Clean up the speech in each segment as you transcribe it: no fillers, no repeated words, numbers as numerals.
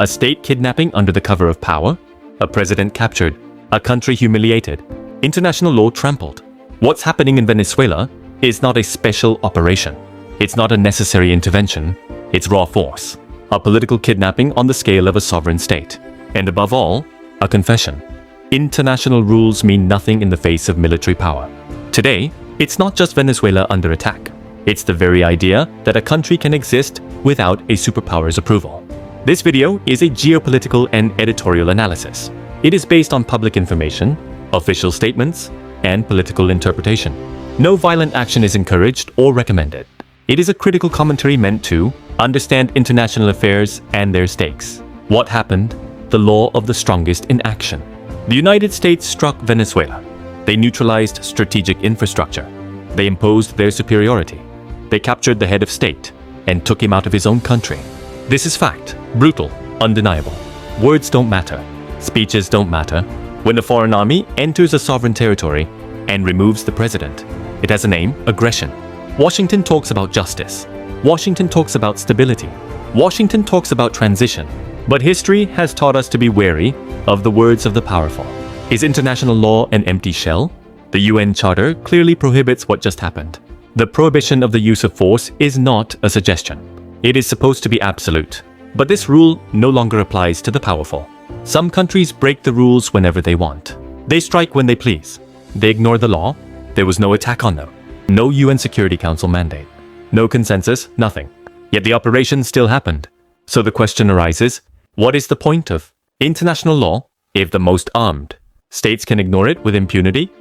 A state kidnapping under the cover of power, a president captured, a country humiliated, international law trampled. What's happening in Venezuela is not a special operation. It's not a necessary intervention. It's raw force. A political kidnapping on the scale of a sovereign state. And above all, a confession. International rules mean nothing in the face of military power. Today, it's not just Venezuela under attack. It's the very idea that a country can exist without a superpower's approval. This video is a geopolitical and editorial analysis. It is based on public information, official statements, and political interpretation. No violent action is encouraged or recommended. It is a critical commentary meant to understand international affairs and their stakes. What happened? The law of the strongest in action. The United States struck Venezuela. They neutralized strategic infrastructure. They imposed their superiority. They captured the head of state and took him out of his own country. This is fact, brutal, undeniable. Words don't matter. Speeches don't matter. When a foreign army enters a sovereign territory and removes the president, it has a name: aggression. Washington talks about justice. Washington talks about stability. Washington talks about transition. But history has taught us to be wary of the words of the powerful. Is international law an empty shell? The UN Charter clearly prohibits what just happened. The prohibition of the use of force is not a suggestion. It is supposed to be absolute. But this rule no longer applies to the powerful. Some countries break the rules whenever they want. They strike when they please. They ignore the law. There was no attack on them. No UN Security Council mandate. No consensus, nothing. Yet the operation still happened. So the question arises, what is the point of international law if the most armed states can ignore it with impunity?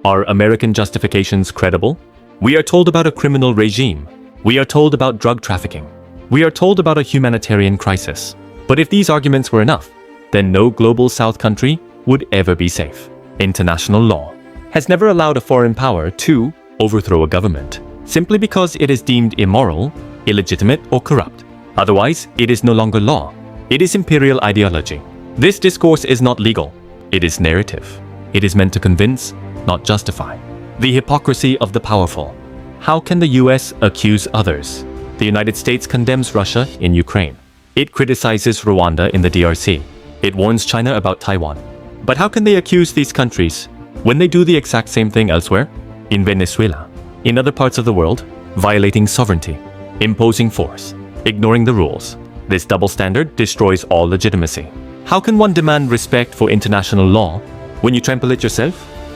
Are American justifications credible? We are told about a criminal regime. We are told about drug trafficking. We are told about a humanitarian crisis. But if these arguments were enough, then no global South country would ever be safe. International law has never allowed a foreign power to overthrow a government simply because it is deemed immoral, illegitimate, or corrupt. Otherwise, it is no longer law. It is imperial ideology. This discourse is not legal. It is narrative. It is meant to convince, not justify. The hypocrisy of the powerful. How can the US accuse others? The United States condemns Russia in Ukraine. It criticizes Rwanda in the DRC. It warns China about Taiwan. But how can they accuse these countries when they do the exact same thing elsewhere? In Venezuela, in other parts of the world, violating sovereignty, imposing force, ignoring the rules. This double standard destroys all legitimacy. How can one demand respect for international law when you trample it yourself?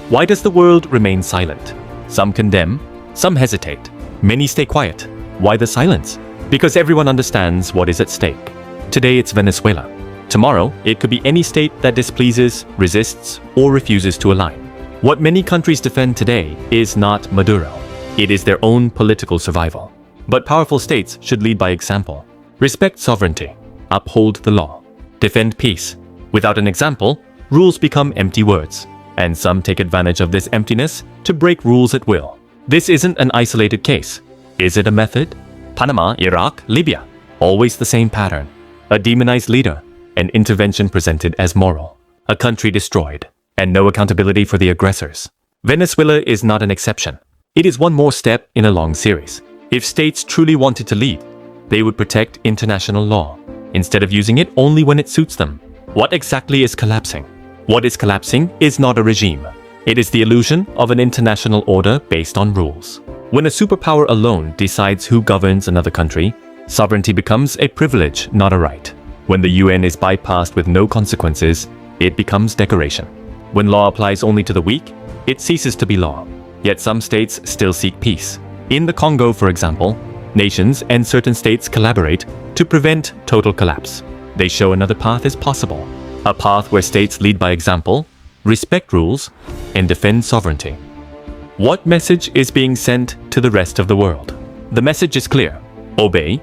Why does the world remain silent? Some condemn, some hesitate, many stay quiet. Why the silence? Because everyone understands what is at stake. Today it's Venezuela. Tomorrow it could be any state that displeases, resists, or refuses to align. What many countries defend today is not Maduro. It is their own political survival. But powerful states should lead by example. Respect sovereignty. Uphold the law. Defend peace. Without an example, rules become empty words. And some take advantage of this emptiness to break rules at will. This isn't an isolated case. Is it a method? Panama, Iraq, Libya. Always the same pattern. A demonized leader. An intervention presented as moral. A country destroyed. And no accountability for the aggressors. Venezuela is not an exception. It is one more step in a long series. If states truly wanted to lead, they would protect international law, instead of using it only when it suits them. What exactly is collapsing? What is collapsing is not a regime. It is the illusion of an international order based on rules. When a superpower alone decides who governs another country, sovereignty becomes a privilege, not a right. When the UN is bypassed with no consequences, it becomes decoration. When law applies only to the weak, it ceases to be law. Yet some states still seek peace. In the Congo, for example, nations and certain states collaborate to prevent total collapse. They show another path is possible. A path where states lead by example, respect rules, and defend sovereignty. What message is being sent to the rest of the world? The message is clear. Obey,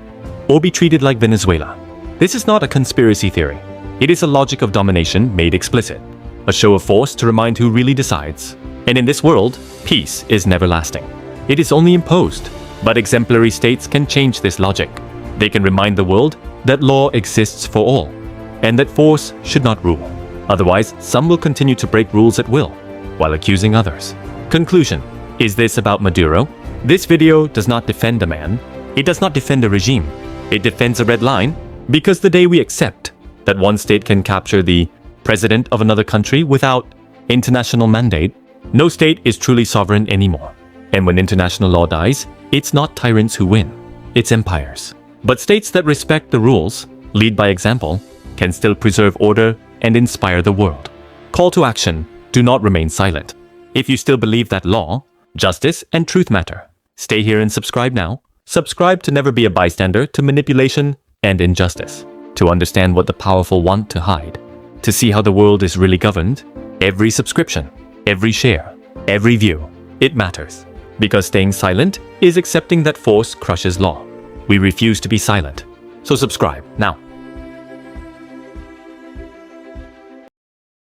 or be treated like Venezuela. This is not a conspiracy theory. It is a logic of domination made explicit. A show of force to remind who really decides. And in this world, peace is never lasting. It is only imposed. But exemplary states can change this logic. They can remind the world that law exists for all, and that force should not rule. Otherwise, some will continue to break rules at will, while accusing others. Conclusion. Is this about Maduro? This video does not defend a man. It does not defend a regime. It defends a red line, because the day we accept that one state can capture the president of another country without international mandate, no state is truly sovereign anymore. And when international law dies, it's not tyrants who win, it's empires. But states that respect the rules, lead by example, can still preserve order and inspire the world. Call to action: do not remain silent. If you still believe that law, justice, and truth matter, stay here and subscribe now. Subscribe to never be a bystander to manipulation and injustice. To understand what the powerful want to hide. To see how the world is really governed, every subscription, every share, every view, it matters. Because staying silent is accepting that force crushes law. We refuse to be silent. So subscribe now.